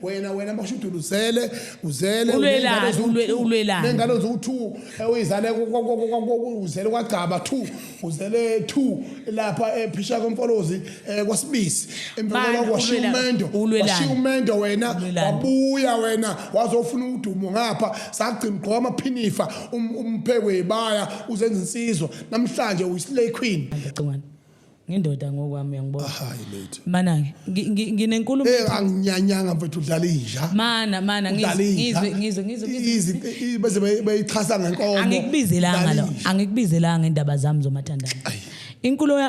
wena mashudula uzele ulwelana nengalo zo2 uyizale uzele kwagaba 2 uzele 2 lapha ephisha komfolozi kwaSibisi emvela kwashiyumendo wena wabuya wena wazofuna udumo ngapha sagcina gqoma phinifa umphekwe ibaya uzenza insizwa namhlanje uyislay queen ngindoda ngokwami uyangibona hayi lethu mana nginenkulumo anginyanyanga mfethu udlala inja mana ngizwe bese bayichasa ngenkomo angikubizelanga indaba zami zomathandana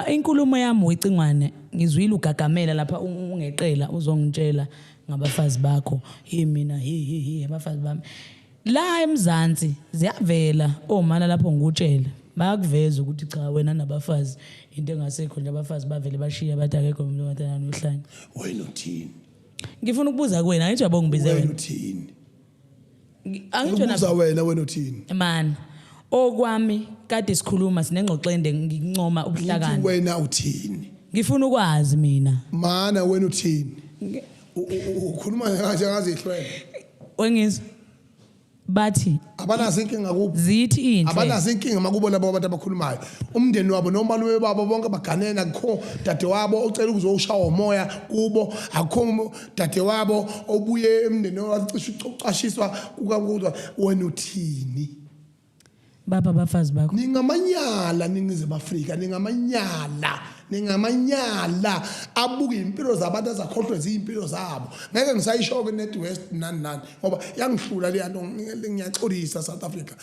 inkulumo yami wecingwane ngizwile ugagamela lapha ungeqela uzongitshela ngabafazi bakho mina abafazi bami la eMzansi ziyavela omana lapho ngikutshela bayakuveza ukuthi cha wena nabafazi into engasekho nje abafazi bavele bashiya bathi akekho umuntu omathandana nohlanye wena uthini ngifuna ukubuza kuwena angithi yabo ngibize wena uthini angithi wena uthini man okwami kade sikhuluma sinengxoxende ngincoma ubuhlakani wena uthini ngifuna ukwazi mina mana wena uthini ukhuluma kanje ngazihlwele wengizwa bathi abanazo inkinga kubo zithi inhle abanazo inkinga makubo labo abantu abakhulumayo umndeni wabo nomalume babo bonke baganena akho dade wabo ocela ukuzoshawa umoya kubo akho dade wabo obuye emndeni wacisha ucashiswa ukakuzwa wena uthini baba abafazi bakho ningamanyala ningizimu Afrika ningamanyala abuke impilo zabantu azakhohlwe izimpilo zabo ngeke ngisayisho ke net west nani ngoba yangihlula le yanto ngiyaxolisa South Africa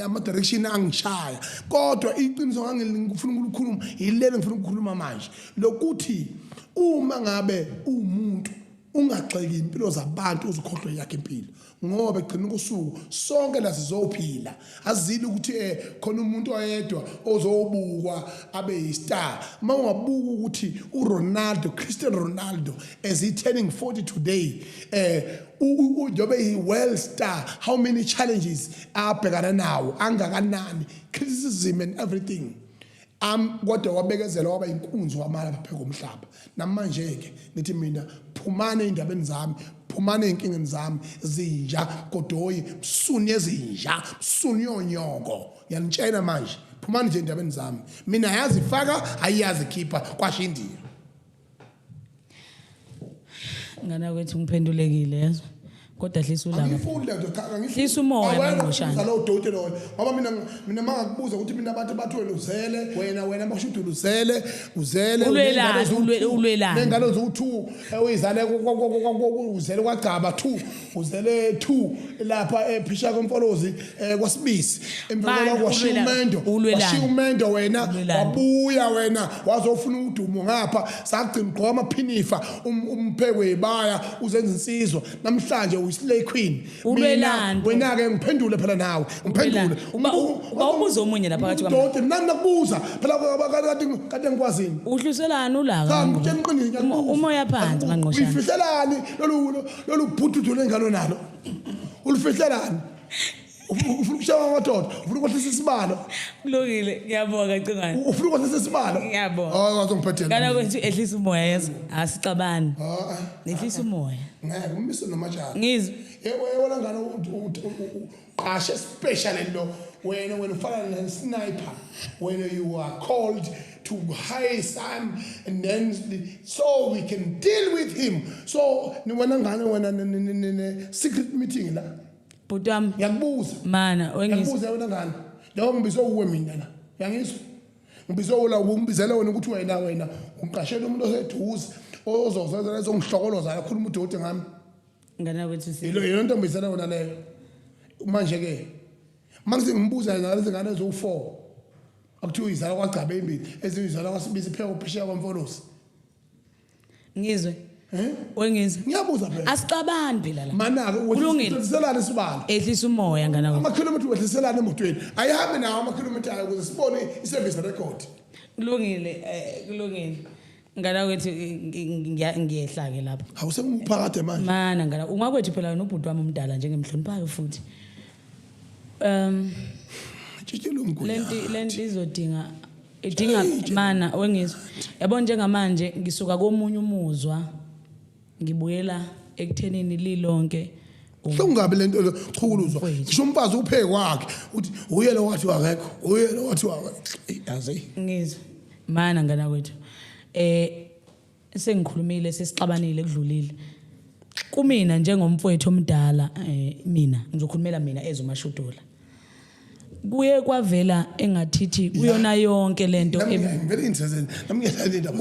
ama direction angishaya kodwa iqiniso ngifuna ukukhuluma yilelo ngifuna ukukhuluma manje lokuthi uma ngabe umuntu ungagxeki impilo zabantu uzikhohlwe yakhe impilo ngoba egcina kusuku sonke la sizophila azile ukuthi khona umuntu oyedwa ozobukwa abe yistar mawungabuka ukuthi Cristiano Ronaldo as he turning 40 today ujobe he well star how many challenges abhekana nawo angakanani criticism and everything kodwa wabekezela waba inkunzi wamala bapheka umhlaba namanje ke nithi mina phumane indabeni zami phumane inkingeni zami zinja godoyi msuni ezinja msuni yonyoko yanitshela manje phumane nje indabeni zami mina yazifaka ayiyazi khipha kwashindiya ngana kwethu ngiphendulekile yazo kodwa hlisa ulaka ngifunda hlisa umoya mangqoshana ngalo udokotela ngoba mina mangakubuza ukuthi mina abantu bathwele uzele wena mashudula uzele ulwelana nengalo zo2 uyizale uzele kwagaba 2 uzele 2 lapha ephisha komfolozi kwaSibisi emvela kwashiyumendo wena wabuya wena wazofuna udumo ngapha sagcina gqoma phinifa umphekwe ibaya uzenza insizwa namhlanje uyislay queen wena ke ngiphendule phela nawe ngiphendule bawubuza omunye lapha kathi kwami nami nakubuza phela kade ngikwazini uhluselana ulaka umoya phansi mangqoshana ufihlelani lolu bhututhu lengalo nalo ulifihlelani ufuna ukushawa amadoda ufuna ukwehlisa isibalo kulungile ngiyabonga cingane ufuna ukwehlisa isibalo ngiyabonga ngazongiphathela kana kwethu ehlisa umoya yezo asixabani ehlisa umoya ngeke umise nomajana ngizwe wena ngane uqashe special lo wena ufana ne-sniper when you are called to hire some and then so we can deal with him so ni wena ngane wena secret meeting la butwami ngiyakubuza mana ngiyakubuza wena ngane njengoba ngibizo uwe mina la uyangizwa ngibizo la ungibizela wena ukuthi wena ungiqashela umuntu oseduze ozozenza lezongihlokoloza kakhulu umuntu ngami ngana kwethu yilo nto ngibizela wona leyo manje ke manje ngimbuza nalezi ngane zo4 akuthiwa izala kwagcabe imbili ezizala kwaSibisi pheka uphisha kwamfolosi ngizwe wengizwe ngiyabuza phela asixabani phela la mana ke wehliselana isibalo ehlisa umoya ngana kwethu amakhilometer wehliselana emotweni ayihambe nawo amakhilometer ayo ukuze sibone iservice record kulungile ngana kwethu ngiyehla ke lapha awusengiphakade manje mana ngana ungakwethu phela nobhuti wami umdala njengemhloniphayo futhi lento izodinga idinga mana wengizwa yabona njengamanje ngisuka komunye umuzwa ngibuyela ekuthenini lilonke Ungabe lento lo chukuluzwa. Ngisho umfazi upheke kwakhe uthi uye lo wathi wakekho, uye lo wathi yazi. ngizwe mana ngana kwethu sengikhulumile sesixabanile kudlulile kumina njengomfowethu omdala mina ngizokhulumela mina ezomashudula kuye kwavela engathithi kuyona yonke lento Very interesting. Namngiyadla indaba.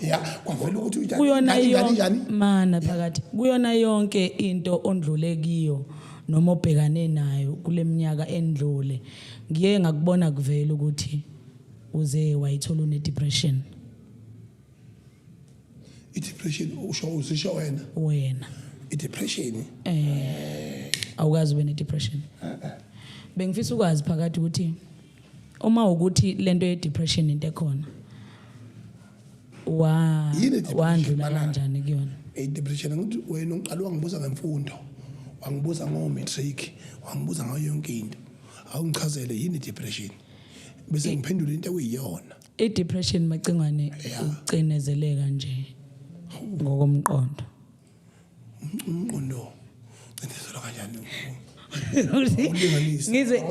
Yeah, kwavela ukuthi kuyona yonke mana phakathi kuyona yonke into ondlule kiyo noma obhekane nayo kuleminyaka endlule ngiye ngakubona kuvela ukuthi uze wayithola une depression I-depression usho wena i-depression awukazi ube ne depression bengifisa ukwazi phakathi ukuthi uma ukuthi lento ye depression into ekhona wandlula kanjani kuyona i-depression ngithi wena uqala wangibuza ngemfundo wangibuza ngo-matric wangibuza ngayo yonke into awungichazele yini i-depression bese ngiphendula into ekuyiyona i-depression macingwane ucinezeleka nje ngokomqondo umqondo cinezela kanjani ngizwe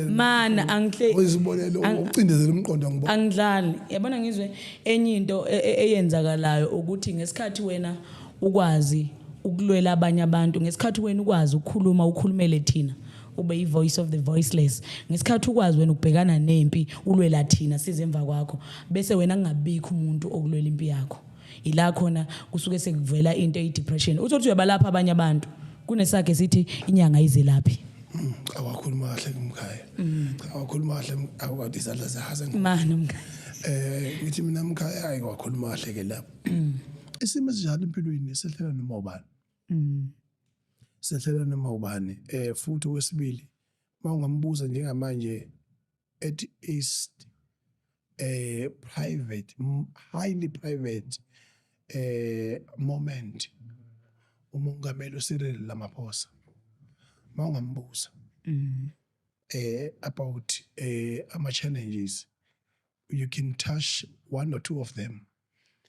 mana isibonelo ucindezela umqondo ngibona angidlali yabona ngizwe enye into eyenzakalayo ukuthi ngesikhathi wena ukwazi ukulwela abanye abantu ngesikhathi wena ukwazi ukukhuluma ukhulumele thina ube i-voice of the voiceless ngesikhathi ukwazi wena ukubhekana nempi ulwela thina size emva kwakho bese wena ngingabikho umuntu okulwela impi yakho ila khona kusuke sekuvela into eyi-depression uthi uyabalapha abanye abantu kunesakhe sithi inyanga izelaphi awakhuluma kahle kumkhaya awakhuluma kahle akwathi izandla zahaza mana mkhaya ngithi mina mkhaya ayikwakhuluma kahle ke lapho isimo sinjalo empilweni sehlela noma ubani sehlela noma ubani futhi okwesibili mawungambuza njengamanje at is private highly private moment umongameli uCyril Ramaphosa mawungambuza about ama challenges you can touch one or two of them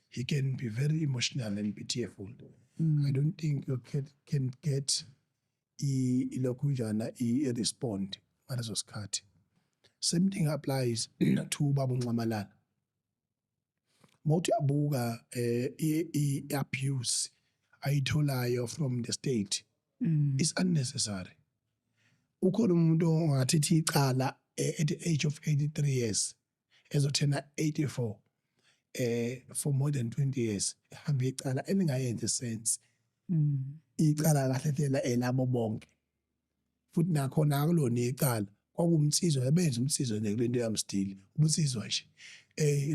he can be very emotional and be tearful I don't think you can get ilokunjana respond ngalezo sikhathi same thing applies to Baba Nxamalala mawuthi abuka abuse ayitholayo from the state is unnecessary ukhona umuntu ongathithi icala at the age of 83 years ezothena 84 for more than 20 years hambe icala elingayenza sense icala kahlehlela elabo bonke futhi nakhona akulona icala kwakumsizwa yabenza umsizo nekulento yamstili umsizwa nje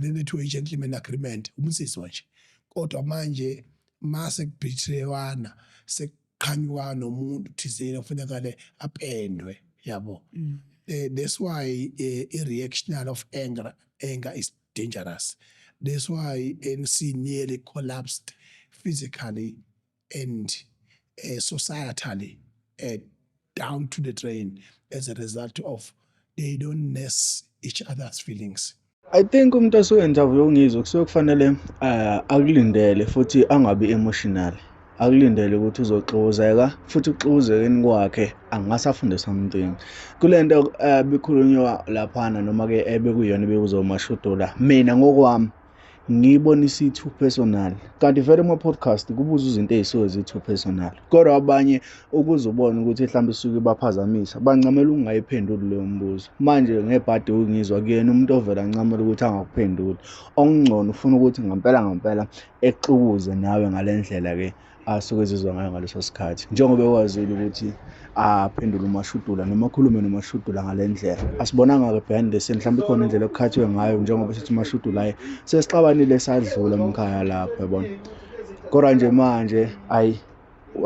lento ethiwa i-gentleman agreement umsizwa nje kodwa manje mase kubitrewana sekuqhanywa nomuntu thizeni kufanele apendwe yabo that's why a reaction of anger is dangerous that's why ANC nearly collapsed physically and societally down to the drain as a result of they don't nurse each other's feelings. I think umuntu osuyenzayo ungizwe kufanele akulindele futhi angabi emotional akulindele ukuthi uzoxozeka futhi uxozekeni kwakhe angasafunda something kulento bikhulunywa laphana noma ke ebekuyona bekuzomashudula mina ngokwami ngibonisa i-2 personal kanti vele ama podcast kubuza izinto ezisuke zi-2 personal kodwa abanye ukuzobona ukuthi mhlawumbe isuke baphazamisa bancamela ungayiphenduli leyo mbuzo manje ngebhadi ungizwa kuyena umuntu ovela ancamela ukuthi angakuphenduli okungcono ufuna ukuthi ngempela exukuze nawe ngalendlela ke asuke ezizwa ngayo ngaleso sikhathi njengoba ekwazile ukuthi aphendule umashudula noma akhulume nomashudula ngalendlela asibonanga ke behind the scene mhlawumbe khona indlela okukhathwe ngayo njengoba sithi umashudula sesixabanile sadlula emkhaya lapha yabona kodwa nje manje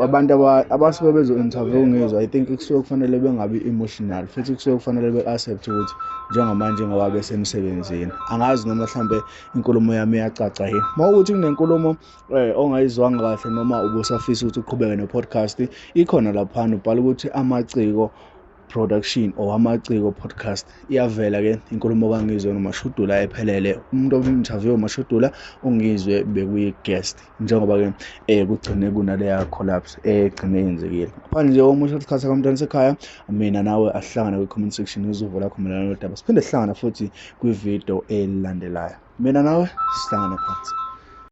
abantu abasuke bezo-interview ngizwa I think kusuke kufanele bengabi emotional futhi kusuke kufanele be-accept ukuthi njengamanje ngoba besemsebenzini angazi noma mhlambe inkulumo yami iyacaca yini mawukuthi kunenkulumo ongayizwanga kahle noma ubusafisa ukuthi uqhubeke ne-podcast ikhona laphana ubhala ukuthi amaciko production or Amaciko podcast iyavela ke inkulumo kangizwe nomashudula ephelele umuntu obi-interview umashudula ungizwe bekuyi guest njengoba ke kugcine kunaleya collapse egcine yenzekile manje nje omusho isikhathi kaMntwana Sekhaya mina nawe asihlangana kwi-comment section uzuvula khomela nodaba siphinde sihlangana futhi kwi-video elandelayo mina nawe sihlangana phansi